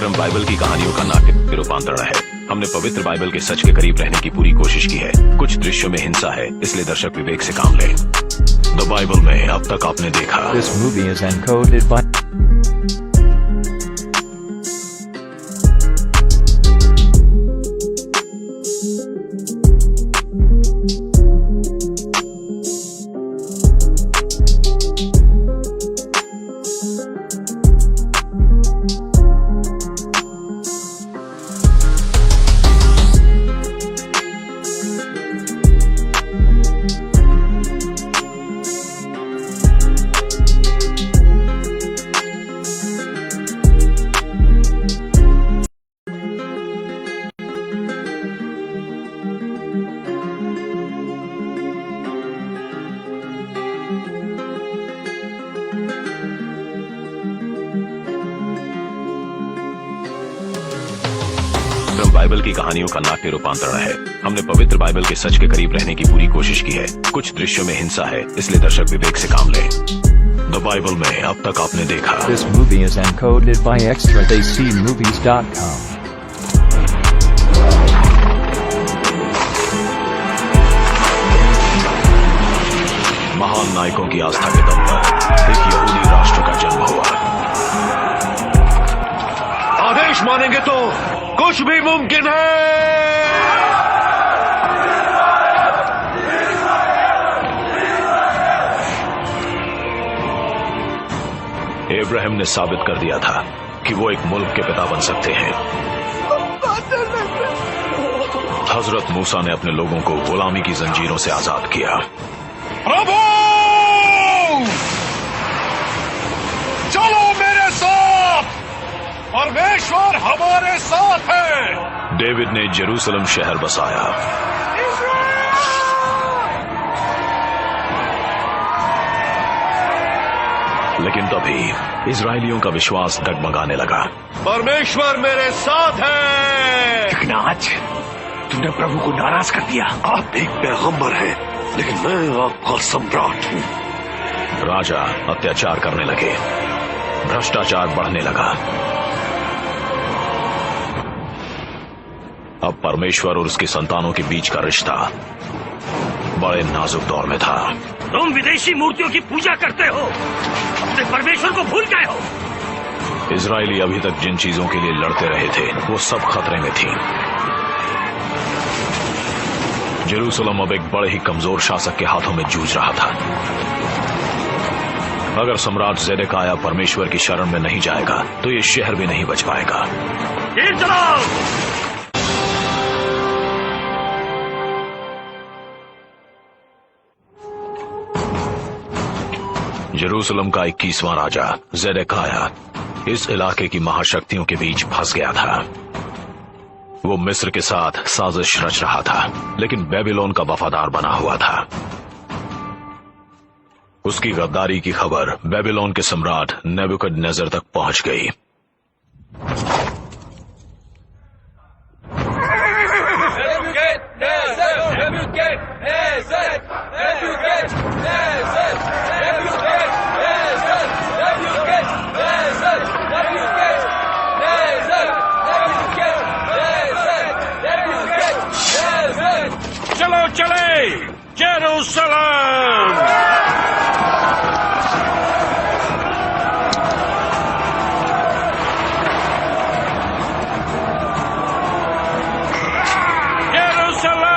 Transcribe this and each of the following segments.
क्रम बाइबल की कहानियों का नाट्य रूपांतरण है। हमने पवित्र बाइबल के सच के करीब रहने की पूरी कोशिश की है। कुछ दृश्यों में हिंसा है, इसलिए दर्शक विवेक से काम लें। द बाइबल में अब तक आपने देखा। This movie is encoded by Bible की कहानियों का नाट्य रूपांतरण है। हमने पवित्र बाइबल के सच के करीब रहने की पूरी कोशिश की है। कुछ दृश्यों में हिंसा है, इसलिए दर्शक विवेक से काम लें। द बाइबल में अब तक आपने देखा। This movie is encoded by extradcmovies.com. महान नायकों की आस्था के दम पर एक यहूदी राष्ट्र का जन्म हुआ। आदेश मानेंगे तो कुछ भी मुमकिन है। इब्राहिम ने साबित कर दिया था कि वो एक मुल्क के पिता बन सकते हैं। हजरत मूसा ने अपने लोगों को गुलामी की जंजीरों से आजाद किया। प्रभु, चलो मेरे साथ, परमेश्वर हमारे साथ है। डेविड ने जेरूसलम शहर बसाया। लेकिन तभी इजरायलियों का विश्वास डगमगाने लगा। परमेश्वर मेरे साथ है। लेकिन आज तुमने प्रभु को नाराज कर दिया। आप एक पैगंबर हैं, लेकिन मैं आपका सम्राट हूँ। राजा अत्याचार करने लगे, भ्रष्टाचार बढ़ने लगा। अब परमेश्वर और उसकी संतानों के बीच का रिश्ता बड़े नाजुक दौर में था। तुम विदेशी मूर्तियों की पूजा करते हो, अपने परमेश्वर को भूल गए हो। इजरायली अभी तक जिन चीजों के लिए लड़ते रहे थे वो सब खतरे में थी। जेरूसलम अब एक बड़े ही कमजोर शासक के हाथों में जूझ रहा था। अगर सम्राट ज़ेदेकिय्याह परमेश्वर की शरण में नहीं जाएगा तो ये शहर भी नहीं बच पाएगा। तीर चलाओ। जेरूसलम का 21वां राजा ज़ेदेकिय्याह इस इलाके की महाशक्तियों के बीच फंस गया था। वो मिस्र के साथ साजिश रच रहा था, लेकिन बेबीलोन का वफादार बना हुआ था। उसकी गद्दारी की खबर बेबीलोन के सम्राट नेबुकदनेस्सर तक पहुंच गई। चलो चले जेरूसलम। जेरूसलम,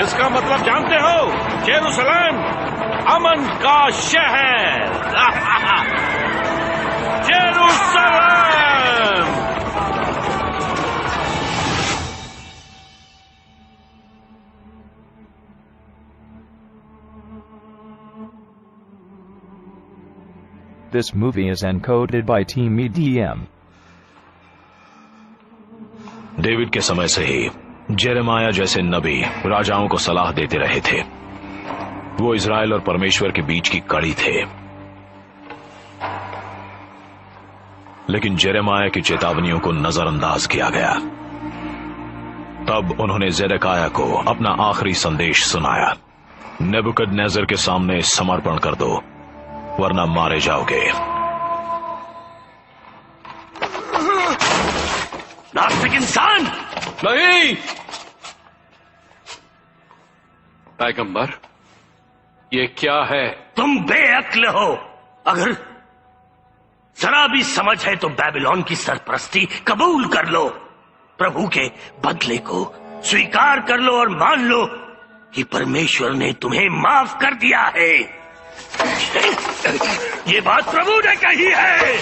इसका मतलब जानते हो? जेरूसलम अमन का शहर। Jerusalem. This movie is encoded by Team EDM. David के समय से ही जेरेमाया जैसे नबी राजाओं को सलाह देते रहे थे। वो इजराइल और परमेश्वर के बीच की कड़ी थे। लेकिन जेरेमाया की चेतावनियों को नजरअंदाज किया गया। तब उन्होंने ज़ेदेकिय्याह को अपना आखिरी संदेश सुनाया। नेबुकदनेस्सर के सामने समर्पण कर दो, वरना मारे जाओगे। नास्तिक इंसान। नहीं पैगंबर, ये क्या है? तुम बेअक्ल हो। अगर जरा भी समझ है तो बेबीलोन की सरपरस्ती कबूल कर लो, प्रभु के बदले को स्वीकार कर लो और मान लो कि परमेश्वर ने तुम्हें माफ कर दिया है। ये बात प्रभु ने कही है।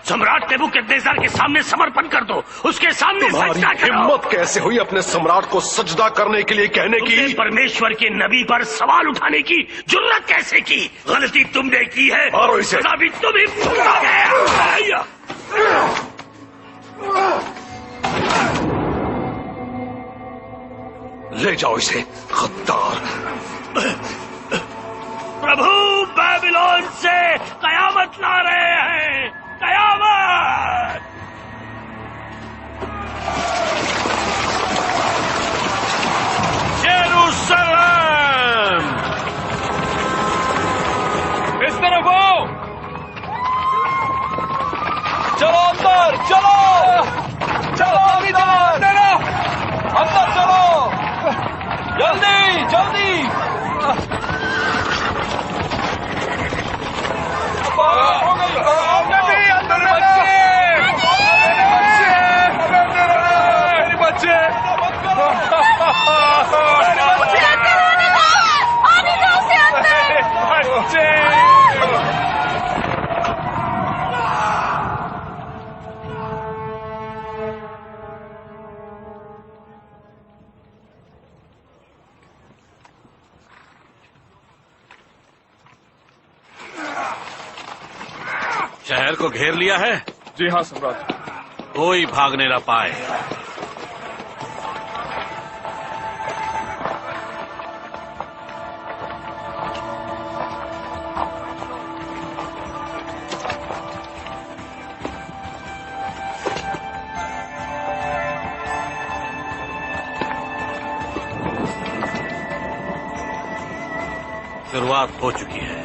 सम्राट नेबुकदनेस्सर के सामने समर्पण कर दो, उसके सामने तुम्हारी सजदा करो। हिम्मत कैसे हुई अपने सम्राट को सजदा करने के लिए कहने तुमने की? परमेश्वर के नबी पर सवाल उठाने की जुर्रत कैसे की? गलती तुमने की है, मारो इसे। सजा भी तुम ही भुगतोगे। ले जाओ इसे, गद्दार। प्रभु बेबीलोन से कयामत ला रहे हैं, कयामत। यरूशलेम, इस तरफ आओ। चलो अंदर, चलो चलो अंदर, अंदर चलो, जल्दी जल्दी। हो गई, अंदर बच्चे, शहर को घेर लिया है। जी हाँ सम्राट। कोई भागने न पाए। शुरुआत हो चुकी है।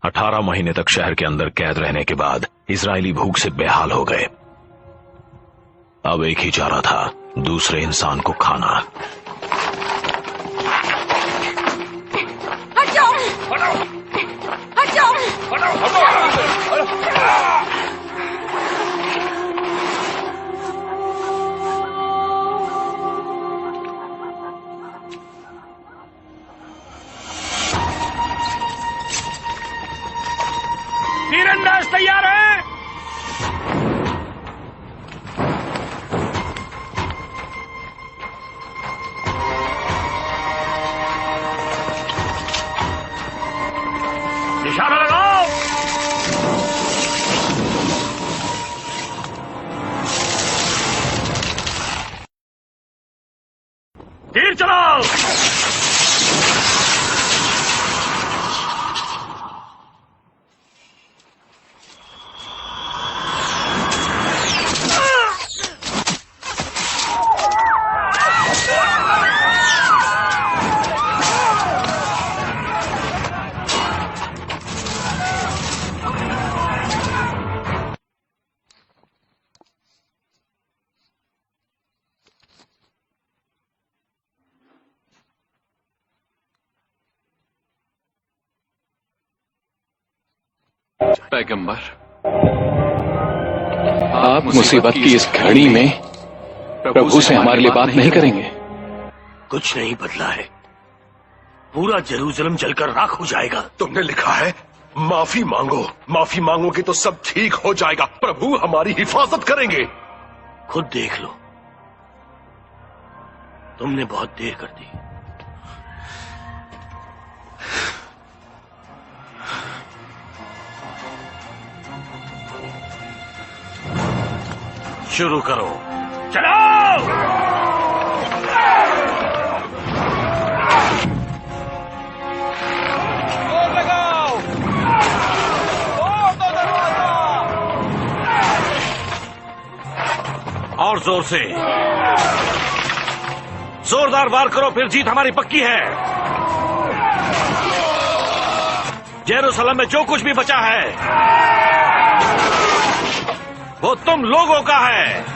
अठारह महीने तक शहर के अंदर कैद रहने के बाद इजरायली भूख से बेहाल हो गए। अब एक ही चारा था, दूसरे इंसान को खाना। हट जाओ, हट जाओ। तीरंदाज तैयार है। निशाना लगाओ। तीर चलाओ। पैगंबर, आप मुसीबत की इस घड़ी में प्रभु से हमारे लिए बात नहीं करेंगे? कुछ नहीं बदला है। पूरा जेरूसलम जलकर राख हो जाएगा। तुमने लिखा है माफी मांगो, माफी मांगोगे तो सब ठीक हो जाएगा। प्रभु हमारी हिफाजत करेंगे। खुद देख लो, तुमने बहुत देर कर दी। शुरू करो, चलो। और जोर से जोरदार वार करो, फिर जीत हमारी पक्की है। जेरूसलम में जो कुछ भी बचा है वो तुम लोगों का है।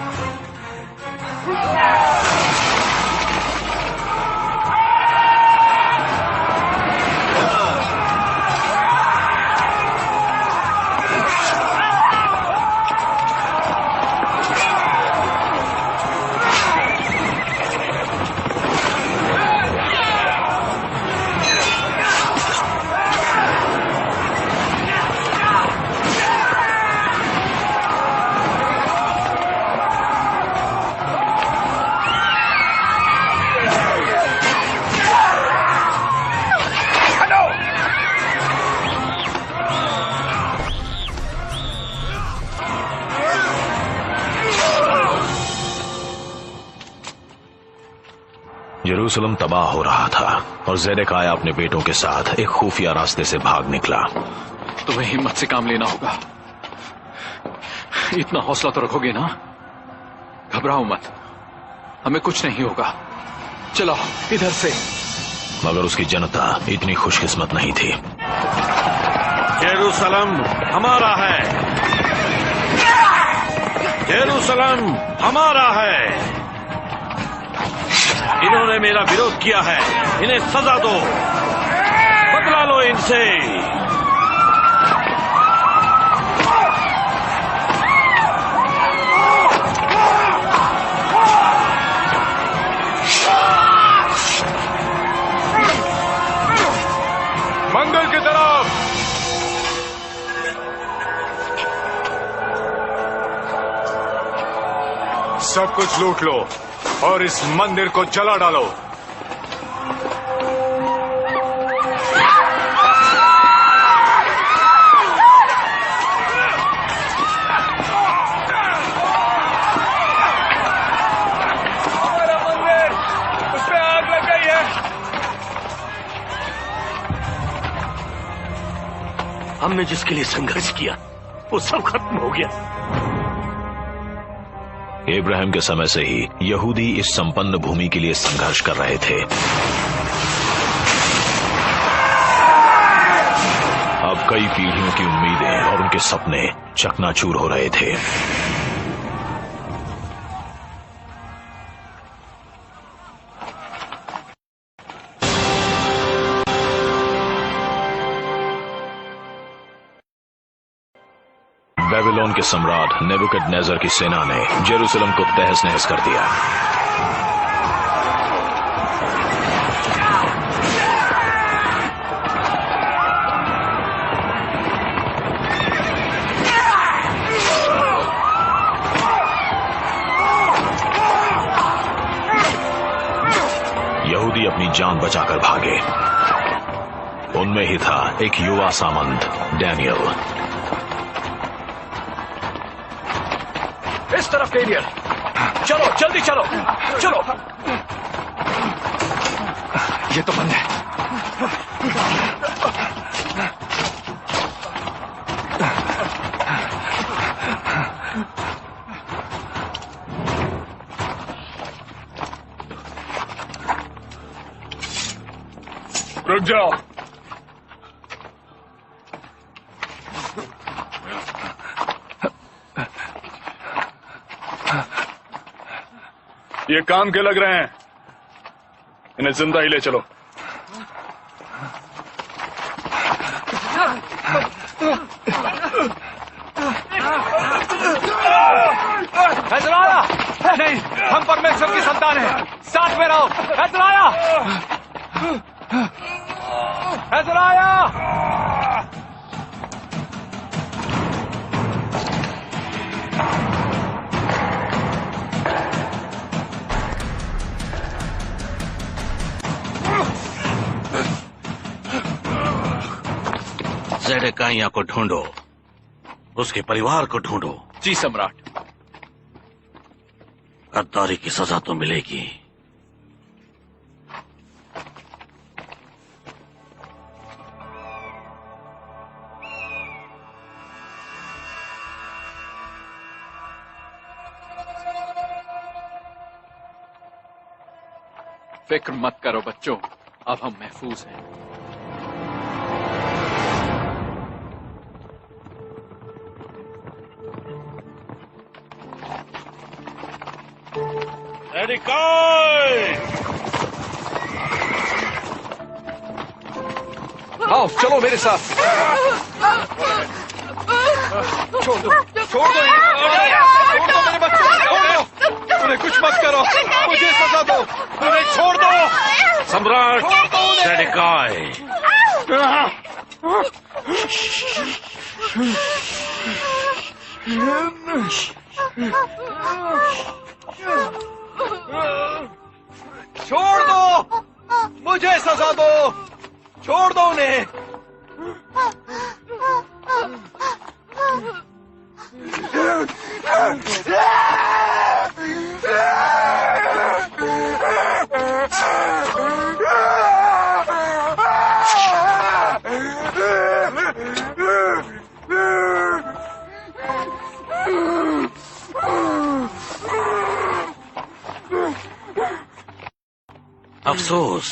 यरूशलेम तबाह हो रहा था और ज़ेदेकिय्याह अपने बेटों के साथ एक खुफिया रास्ते से भाग निकला। तुम्हें हिम्मत से काम लेना होगा। इतना हौसला तो रखोगे ना? घबराओ मत, हमें कुछ नहीं होगा। चलो इधर से। मगर उसकी जनता इतनी खुशकिस्मत नहीं थी। जेरूसलम हमारा है, जेरूसलम हमारा है। इन्होंने मेरा विरोध किया है, इन्हें सजा दो, बदला लो इनसे। मंदिर की तरफ। सब कुछ लूट लो और इस मंदिर को जला डालो। हमारा मंदिर, उस पे आग लग गई है। हमने जिसके लिए संघर्ष किया वो सब खत्म हो गया। इब्राहिम के समय से ही यहूदी इस संपन्न भूमि के लिए संघर्ष कर रहे थे। अब कई पीढ़ियों की उम्मीदें और उनके सपने चकनाचूर हो रहे थे। बेबीलोन के सम्राट नेबुकदनेस्सर की सेना ने जेरूसलम को तहस नहस कर दिया। यहूदी अपनी जान बचाकर भागे। उनमें ही था एक युवा सामंत डैनियल। इस तरफ डेनियल, चलो जल्दी चलो, चलो। ये तो बंद है। रुक जाओ। ये काम के लग रहे हैं, इन्हें जिंदा ही ले चलो। अज़राया! नहीं, हम परमेश्वर की संतान हैं, साथ में रहो। अज़राया! अज़राया! ज़ेदेकिय्याह को ढूंढो, उसके परिवार को ढूंढो। जी सम्राट। गद्दारी की सजा तो मिलेगी। फिक्र मत करो बच्चों, अब हम महफूज हैं। आओ चलो मेरे साथ। छोड़ दो मेरे बच्चों, छोड़ दो, उन्हें कुछ मत करो, मुझे सजा दो, उन्हें छोड़ दो। सम्राट ज़ेडेकाय, छोड़ दो, मुझे सजा दो, छोड़ दो उन्हें। अफसोस,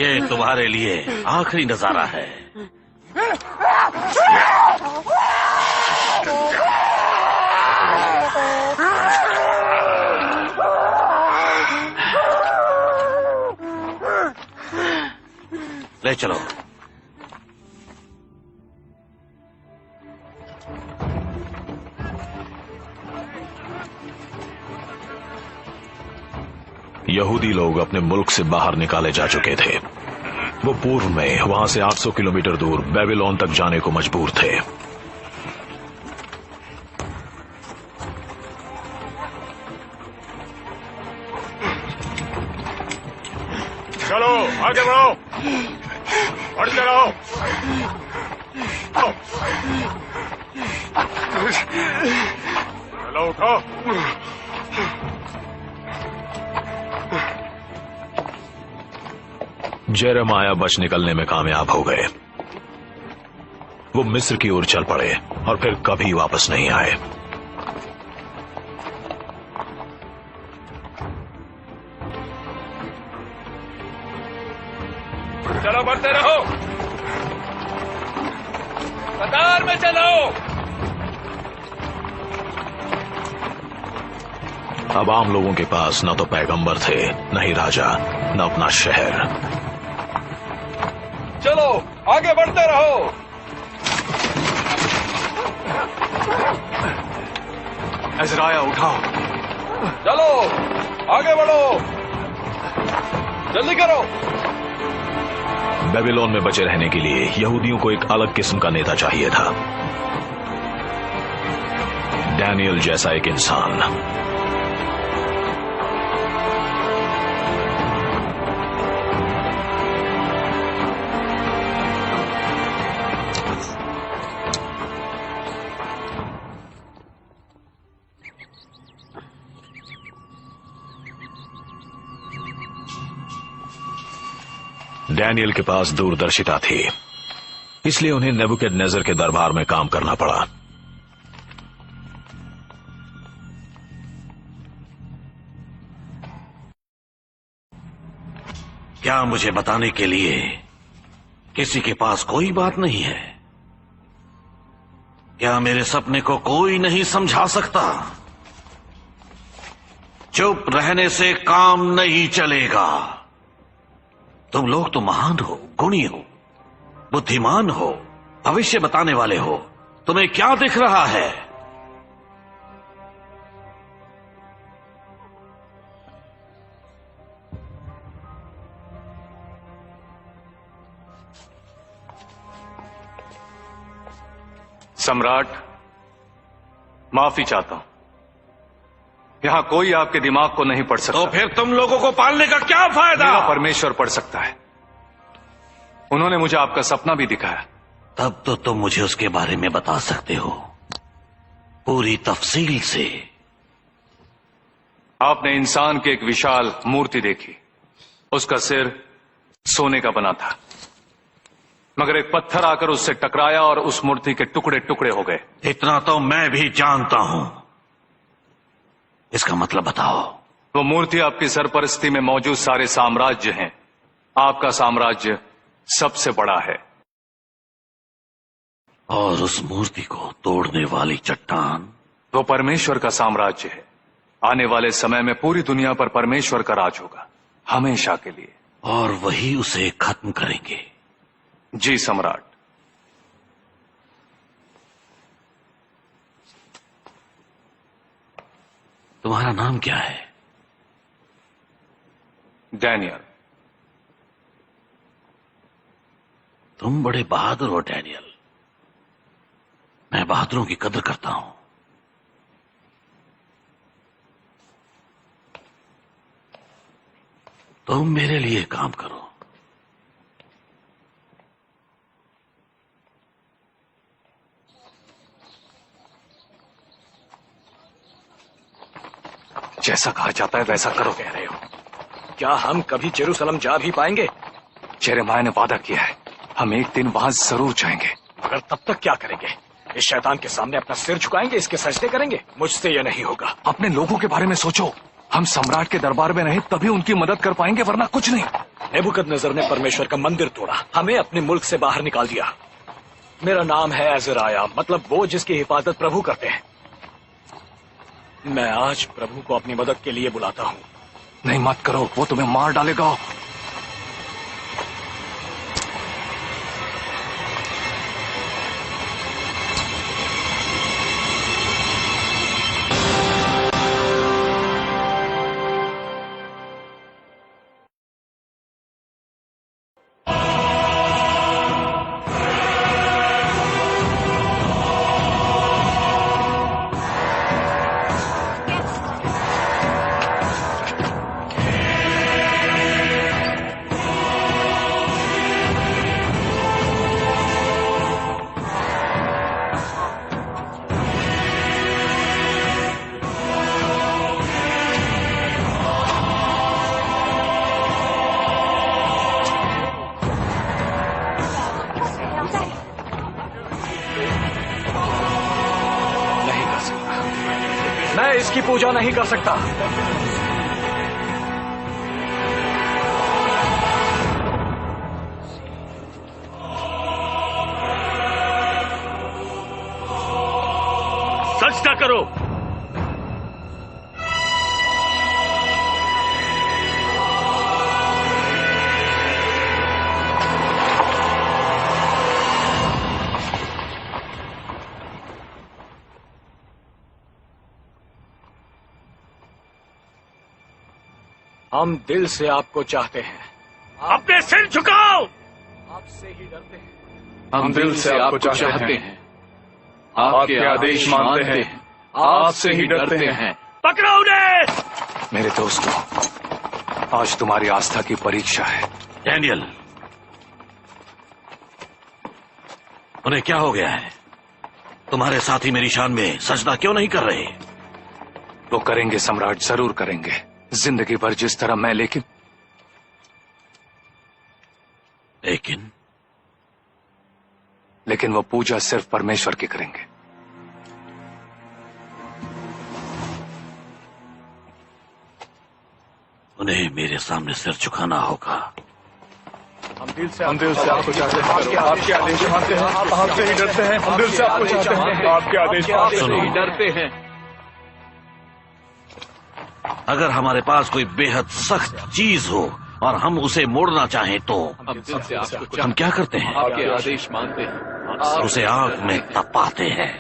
ये तुम्हारे लिए आखिरी नजारा है। ले चलो। यहूदी लोग अपने मुल्क से बाहर निकाले जा चुके थे। वो पूर्व में वहां से 800 किलोमीटर दूर बेबीलोन तक जाने को मजबूर थे। चलो आगे बढ़ो, बढ़ते रहो। चलो उठो। जेरेमाया बच निकलने में कामयाब हो गए। वो मिस्र की ओर चल पड़े और फिर कभी वापस नहीं आए। चलो बढ़ते रहो, कतार में चलो। अब आम लोगों के पास न तो पैगंबर थे, न ही राजा, न अपना शहर। चलो आगे बढ़ते रहो। अज़राया उठाओ। चलो आगे बढ़ो, जल्दी करो। बेबीलोन में बचे रहने के लिए यहूदियों को एक अलग किस्म का नेता चाहिए था। डैनियल जैसा एक इंसान। डैनियल के पास दूरदर्शिता थी, इसलिए उन्हें नेबुकदनेस्सर के दरबार में काम करना पड़ा। क्या मुझे बताने के लिए किसी के पास कोई बात नहीं है? क्या मेरे सपने को कोई नहीं समझा सकता? चुप रहने से काम नहीं चलेगा। तुम लोग तो महान हो, गुणी हो, बुद्धिमान हो, भविष्य बताने वाले हो। तुम्हें क्या दिख रहा है? सम्राट, माफी चाहता हूं। यहां कोई आपके दिमाग को नहीं पढ़ सकता। तो फिर तुम लोगों को पालने का क्या फायदा? मेरा परमेश्वर पढ़ सकता है। उन्होंने मुझे आपका सपना भी दिखाया। तब तो तुम मुझे उसके बारे में बता सकते हो, पूरी तफसील से। आपने इंसान की एक विशाल मूर्ति देखी। उसका सिर सोने का बना था, मगर एक पत्थर आकर उससे टकराया और उस मूर्ति के टुकड़े टुकड़े हो गए। इतना तो मैं भी जानता हूं। इसका मतलब बताओ। वो मूर्ति आपकी सरपरस्ती में मौजूद सारे साम्राज्य हैं। आपका साम्राज्य सबसे बड़ा है। और उस मूर्ति को तोड़ने वाली चट्टान? वो परमेश्वर का साम्राज्य है। आने वाले समय में पूरी दुनिया पर परमेश्वर का राज होगा, हमेशा के लिए। और वही उसे खत्म करेंगे? जी सम्राट। तुम्हारा नाम क्या है? डैनियल। तुम बड़े बहादुर हो डैनियल। मैं बहादुरों की कदर करता हूं। तुम मेरे लिए काम करो। जैसा कहा जाता है वैसा करो। कह रहे हो? क्या हम कभी जेरूसलम जा भी पाएंगे? यिर्मयाह ने वादा किया है, हम एक दिन वहां जरूर जाएंगे। मगर तब तक क्या करेंगे? इस शैतान के सामने अपना सिर झुकाएंगे, इसके सजदे करेंगे? मुझसे यह नहीं होगा। अपने लोगों के बारे में सोचो। हम सम्राट के दरबार में रहे तभी उनकी मदद कर पाएंगे, वरना कुछ नहीं। नेबुकदनेस्सर ने परमेश्वर का मंदिर तोड़ा, हमें अपने मुल्क से बाहर निकाल दिया। मेरा नाम है अज़राया, मतलब वो जिसकी हिफाजत प्रभु करते हैं। मैं आज प्रभु को अपनी मदद के लिए बुलाता हूँ। नहीं मत करो, वो तुम्हें मार डालेगा। मैं इसकी पूजा नहीं कर सकता। सजदा करो। हम दिल से आपको चाहते हैं। अपने सिर झुकाओ। आपसे ही डरते हैं। हम दिल से आपको चाहते हैं। आपके आदेश मानते हैं। आपसे ही डरते हैं। पकड़ो उन्हें। मेरे दोस्तों, आज तुम्हारी आस्था की परीक्षा है। डैनियल, उन्हें क्या हो गया है? तुम्हारे साथी मेरी शान में सजदा क्यों नहीं कर रहे? वो करेंगे सम्राट, जरूर करेंगे, जिंदगी भर जिस तरह मैं। लेकिन लेकिन वो पूजा सिर्फ परमेश्वर की करेंगे। उन्हें मेरे सामने सिर झुकाना होगा। हम दिल से आपको चाहते हैं। आपके आदेश मानते हैं। आपसे ही डरते हैं। हम दिल से आपको चाहते हैं। आपके आदेश मानते ही डरते हैं। अगर हमारे पास कोई बेहद सख्त चीज हो और हम उसे मोड़ना चाहें तो हम क्या करते हैं? आपके आदेश मानते हैं। उसे आग में तपाते हैं।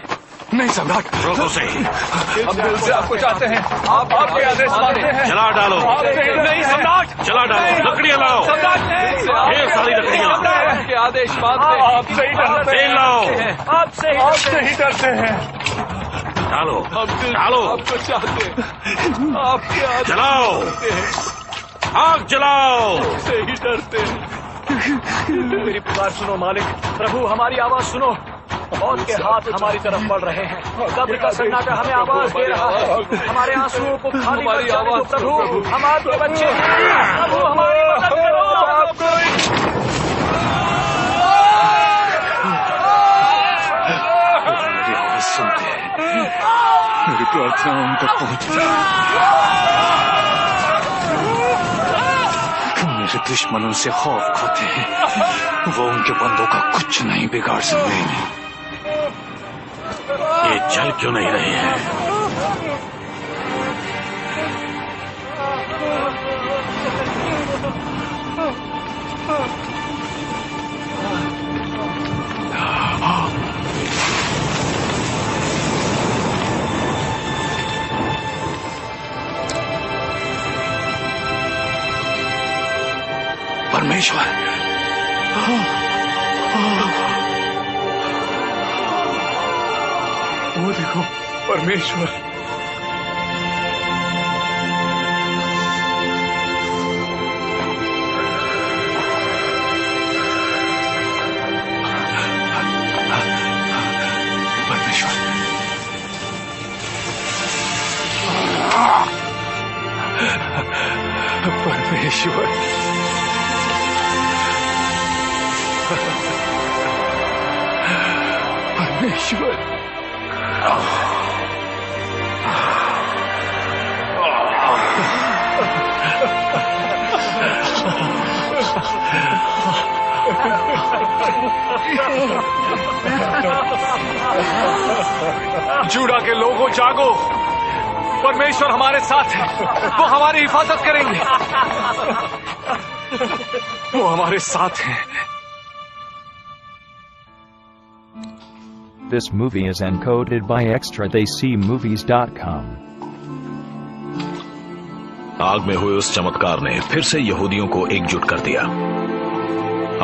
नहीं सम्राट, रोको से। हम दिल से आपको चाहते हैं। आपके आदेश मानते हैं। जला डालो। नहीं सम्राट, जला डालो। लकड़ियां लाओ। ढेर सारी लकड़ियां। आपके आदेश मानते हैं। आपसे ही डरते तेल लाओ। आपसे ही डरते हैं। डालो डालो। आपको चाहते हैं। आपके आदेश जलाओ। आग जलाओ। से ही डरते हैं। मेरी पुकार सुनो मालिक। प्रभु हमारी आवाज सुनो। मौत के हाथ हमारी तरफ बढ़ रहे हैं। कब्र का सन्नाटा हमें आवाज दे रहा है। हमारे आंसुओं को खाली मत जाने दो प्रभु। हम आपके बच्चे हैं। प्रभु हमारी मदद करो। मेरी आवाज सुनते हैं। मेरी प्रार्थना उन तक पहुंच मेरे दुश्मन उनसे खौफ खाते हैं, वो उनके बंदों का कुछ नहीं बिगाड़ सकते। ये चल क्यों नहीं रहे हैं? परमेश्वर, वो देखो परमेश्वर। परमेश्वर, परमेश्वर, जूडा के लोगों जागो, परमेश्वर हमारे साथ है, वो हमारी हिफाजत करेंगे, वो हमारे साथ हैं। This movie is encoded by extradaycmovies.com. आग में हुए उस चमत्कार ने फिर से यहूदियों को एकजुट कर दिया।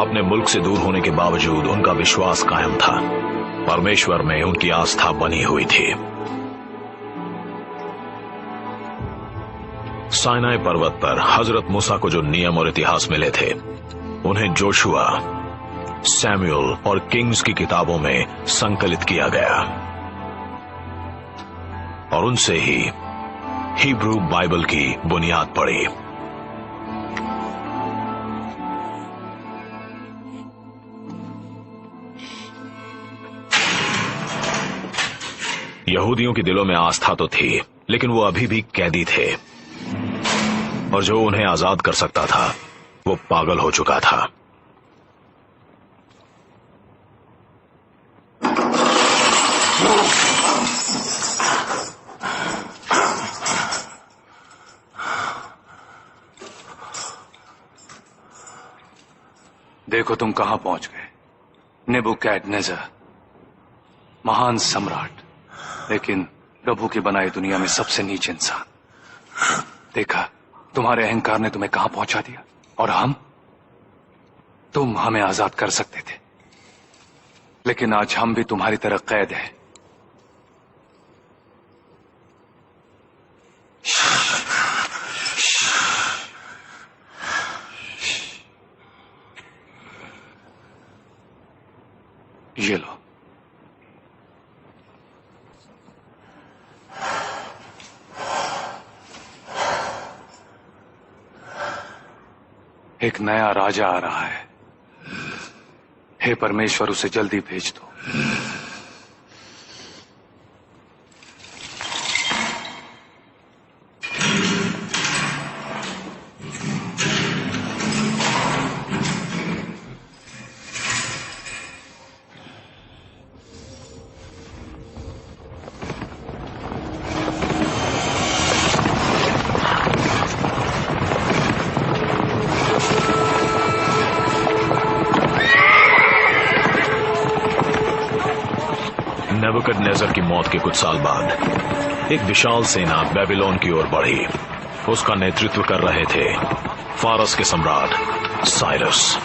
अपने मुल्क से दूर होने के बावजूद उनका विश्वास कायम था। परमेश्वर में उनकी आस्था बनी हुई थी। साइनाई पर्वत पर हजरत मूसा को जो नियम और इतिहास मिले थे, उन्हें जोशुआ, सैमुअल और किंग्स की किताबों में संकलित किया गया और उनसे ही हिब्रू बाइबल की बुनियाद पड़ी। यहूदियों के दिलों में आस्था तो थी, लेकिन वो अभी भी कैदी थे और जो उन्हें आजाद कर सकता था वो पागल हो चुका था। देखो तुम कहां पहुंच गए, नेबुकदनेस्सर, महान सम्राट, लेकिन प्रभु की बनाई दुनिया में सबसे नीच इंसान। देखा तुम्हारे अहंकार ने तुम्हें कहां पहुंचा दिया, और तुम हमें आजाद कर सकते थे, लेकिन आज हम भी तुम्हारी तरह कैद हैं। ये लो, एक नया राजा आ रहा है। हे परमेश्वर, उसे जल्दी भेज दो। नेबुकदनेस्सर की मौत के कुछ साल बाद एक विशाल सेना बेबीलोन की ओर बढ़ी। उसका नेतृत्व कर रहे थे फारस के सम्राट साइरस।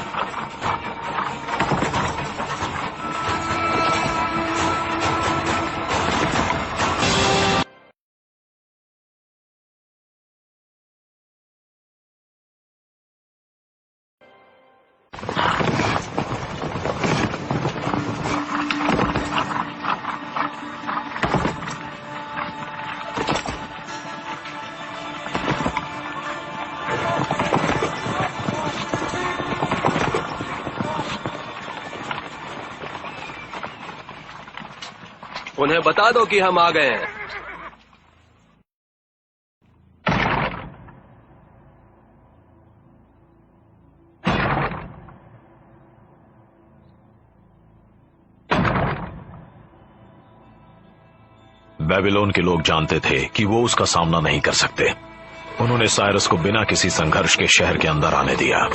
उन्हें बता दो कि हम आ गए हैं। बेबीलोन के लोग जानते थे कि वो उसका सामना नहीं कर सकते। उन्होंने साइरस को बिना किसी संघर्ष के शहर के अंदर आने दिया।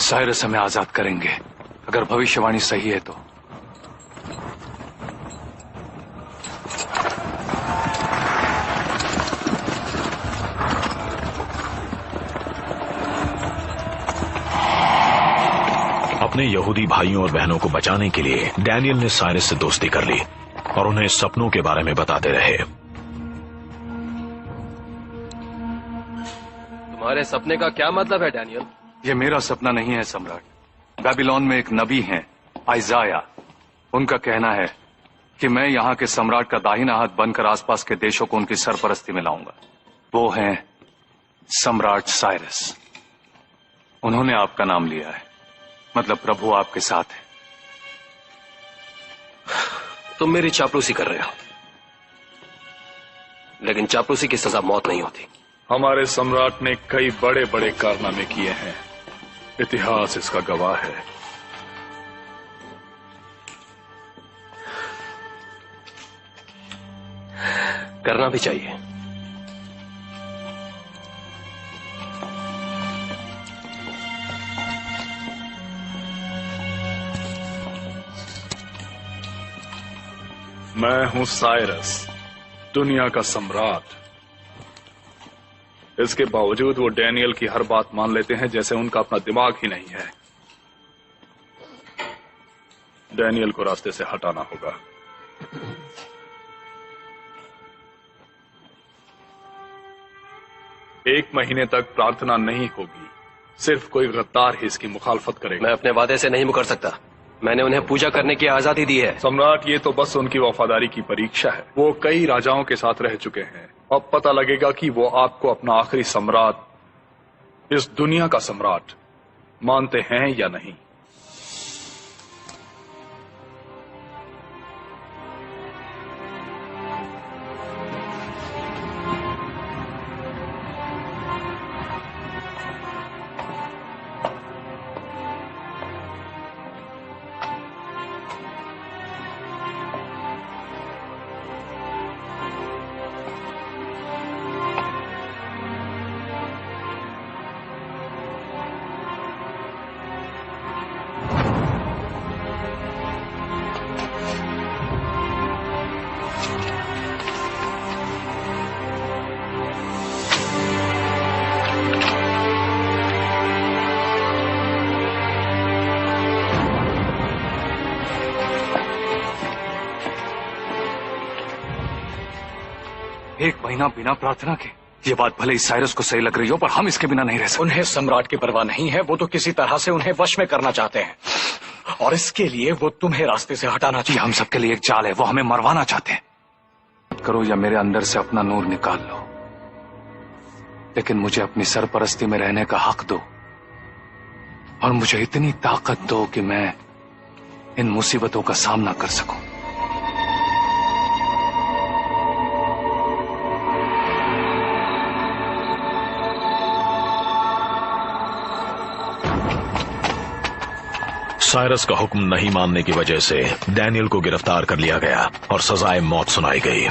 साइरस हमें आजाद करेंगे अगर भविष्यवाणी सही है तो। अपने यहूदी भाइयों और बहनों को बचाने के लिए डैनियल ने साइरस से दोस्ती कर ली और उन्हें सपनों के बारे में बताते रहे। तुम्हारे सपने का क्या मतलब है डैनियल? ये मेरा सपना नहीं है सम्राट। बेबीलोन में एक नबी हैं, आइजाया। उनका कहना है कि मैं यहाँ के सम्राट का दाहिना हाथ बनकर आसपास के देशों को उनकी सरपरस्ती में लाऊंगा। वो हैं सम्राट साइरस। उन्होंने आपका नाम लिया है, मतलब प्रभु आपके साथ है। तुम मेरी चापलूसी कर रहे हो, लेकिन चापलूसी की सजा मौत नहीं होती। हमारे सम्राट ने कई बड़े बड़े कारनामे किए हैं, इतिहास इसका गवाह है। करना भी चाहिए। मैं हूं साइरस, दुनिया का सम्राट। इसके बावजूद वो डैनियल की हर बात मान लेते हैं जैसे उनका अपना दिमाग ही नहीं है। डैनियल को रास्ते से हटाना होगा। एक महीने तक प्रार्थना नहीं होगी, सिर्फ कोई गद्दार ही इसकी मुखालफत करेगा। मैं अपने वादे से नहीं मुकर सकता। मैंने उन्हें पूजा करने की आजादी दी है। सम्राट, ये तो बस उनकी वफादारी की परीक्षा है। वो कई राजाओं के साथ रह चुके हैं। अब पता लगेगा कि वो आपको अपना आखिरी सम्राट, इस दुनिया का सम्राट मानते हैं या नहीं। एक महीना बिना प्रार्थना के, ये बात भले ही साइरस को सही लग रही हो, पर हम इसके बिना नहीं रह सकते। उन्हें सम्राट की परवाह नहीं है। वो तो किसी तरह से उन्हें वश में करना चाहते हैं, और इसके लिए वो तुम्हें रास्ते से हटाना चाहिए। हम सबके लिए एक जाल है, वो हमें मरवाना चाहते हैं। करो या मेरे अंदर से अपना नूर निकाल लो, लेकिन मुझे अपनी सरपरस्ती में रहने का हक दो, और मुझे इतनी ताकत दो कि मैं इन मुसीबतों का सामना कर सकूं। साइरस का हुक्म नहीं मानने की वजह से डैनियल को गिरफ्तार कर लिया गया और सजाए मौत सुनाई गई।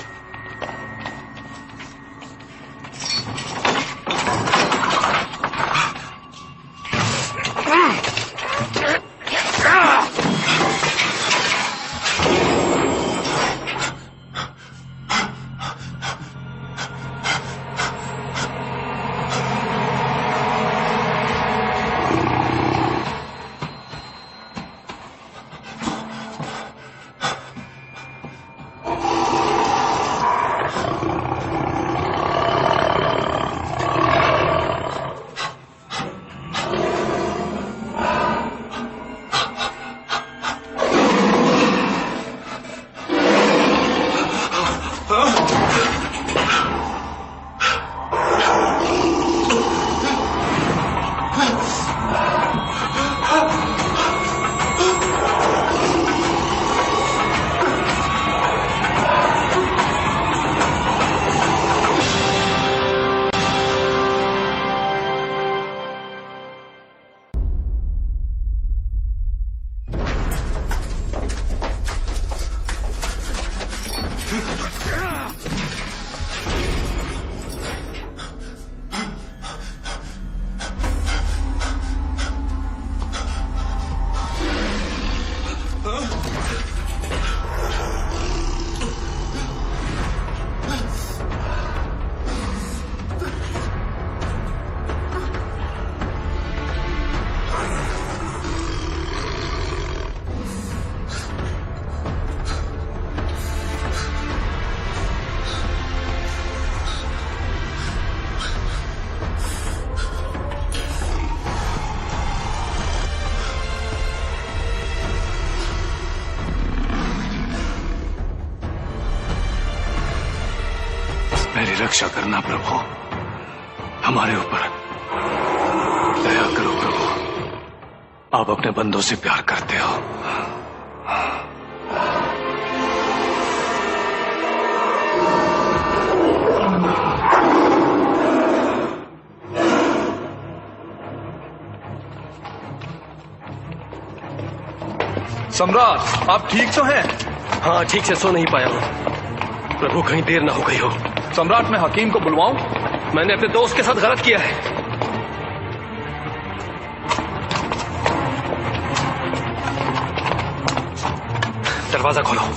रक्षा करना प्रभु, हमारे ऊपर दया करो प्रभु। आप अपने बंदों से प्यार करते हो। सम्राट, आप ठीक तो हैं? हाँ, ठीक से सो नहीं पाया हूँ प्रभु, कहीं देर ना हो गई हो। सम्राट, मैं हकीम को बुलवाऊं? मैंने अपने दोस्त के साथ गलत किया है। दरवाजा खोलो।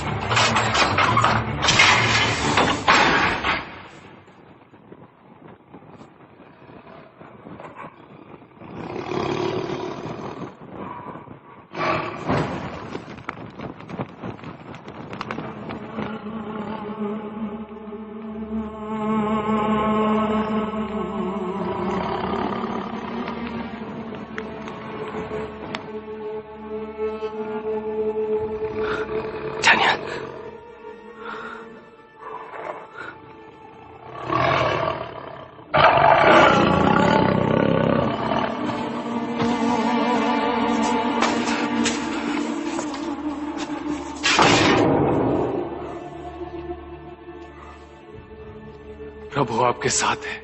प्रभु आपके साथ है।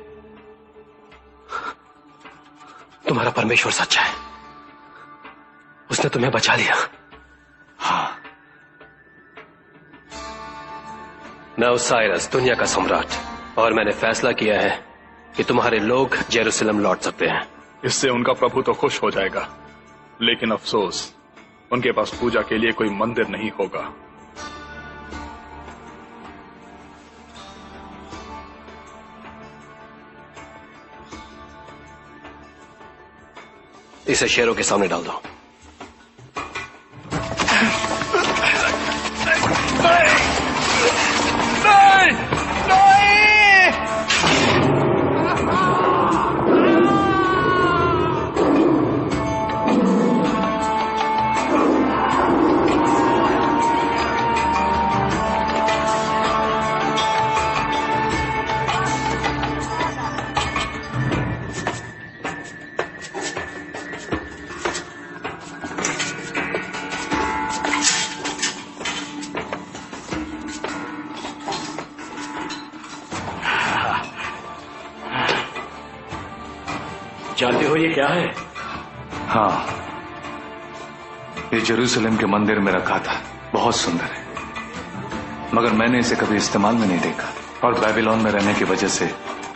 तुम्हारा परमेश्वर सच्चा है, उसने तुम्हें बचा लिया। हाँ, मैं ओसाइरस, दुनिया का सम्राट, और मैंने फैसला किया है कि तुम्हारे लोग जेरूसलम लौट सकते हैं। इससे उनका प्रभु तो खुश हो जाएगा, लेकिन अफसोस, उनके पास पूजा के लिए कोई मंदिर नहीं होगा। इसे शेरों के सामने डाल दो। जानते हो ये क्या है? हाँ, ये जेरूसलम के मंदिर में रखा था, बहुत सुंदर है, मगर मैंने इसे कभी इस्तेमाल में नहीं देखा, और बेबीलोन में रहने की वजह से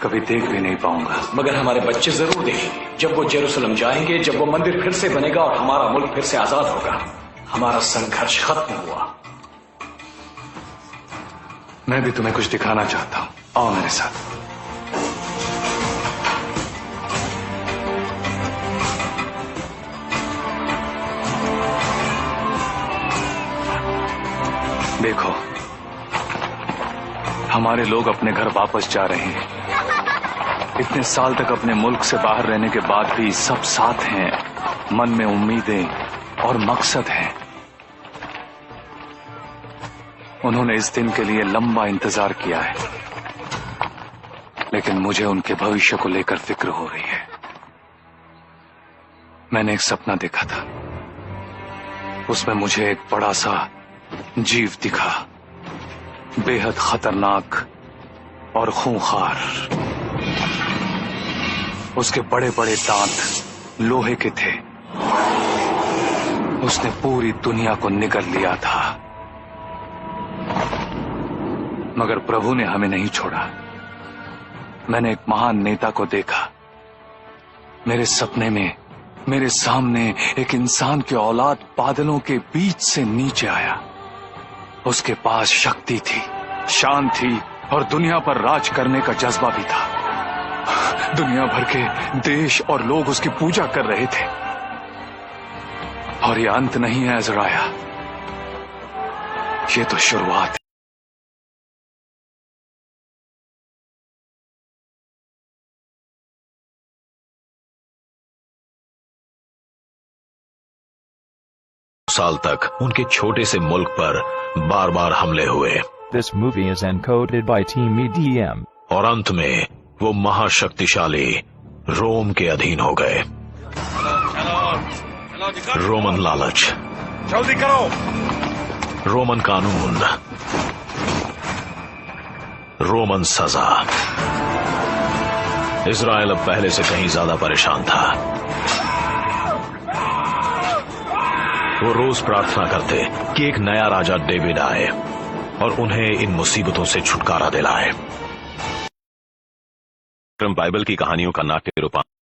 कभी देख भी नहीं पाऊंगा। मगर हमारे बच्चे जरूर देखेंगे। जब वो जेरूसलम जाएंगे, जब वो मंदिर फिर से बनेगा और हमारा मुल्क फिर से आजाद होगा। हमारा संघर्ष खत्म हुआ। मैं भी तुम्हें कुछ दिखाना चाहता हूं, आओ मेरे साथ। देखो, हमारे लोग अपने घर वापस जा रहे हैं। इतने साल तक अपने मुल्क से बाहर रहने के बाद भी सब साथ हैं, मन में उम्मीदें और मकसद हैं। उन्होंने इस दिन के लिए लंबा इंतजार किया है, लेकिन मुझे उनके भविष्य को लेकर फिक्र हो रही है। मैंने एक सपना देखा था, उसमें मुझे एक बड़ा सा जीव दिखा, बेहद खतरनाक और खूंखार। उसके बड़े बड़े दांत लोहे के थे। उसने पूरी दुनिया को निगल लिया था, मगर प्रभु ने हमें नहीं छोड़ा। मैंने एक महान नेता को देखा। मेरे सपने में मेरे सामने एक इंसान की औलाद बादलों के बीच से नीचे आया। उसके पास शक्ति थी, शान थी और दुनिया पर राज करने का जज्बा भी था। दुनिया भर के देश और लोग उसकी पूजा कर रहे थे। और ये अंत नहीं है अज़राया, ये तो शुरुआत है। साल तक उनके छोटे से मुल्क पर बार बार हमले हुए। This movie is encoded by Team EDM. और अंत में वो महाशक्तिशाली रोम के अधीन हो गए। रोमन लालच, जल्दी करो। रोमन कानून, रोमन सजा। इजराइल अब पहले से कहीं ज्यादा परेशान था। वो रोज प्रार्थना करते कि एक नया राजा डेविड आए और उन्हें इन मुसीबतों से छुटकारा दिलाए। बाइबल की कहानियों का नाट्य रूपांतरण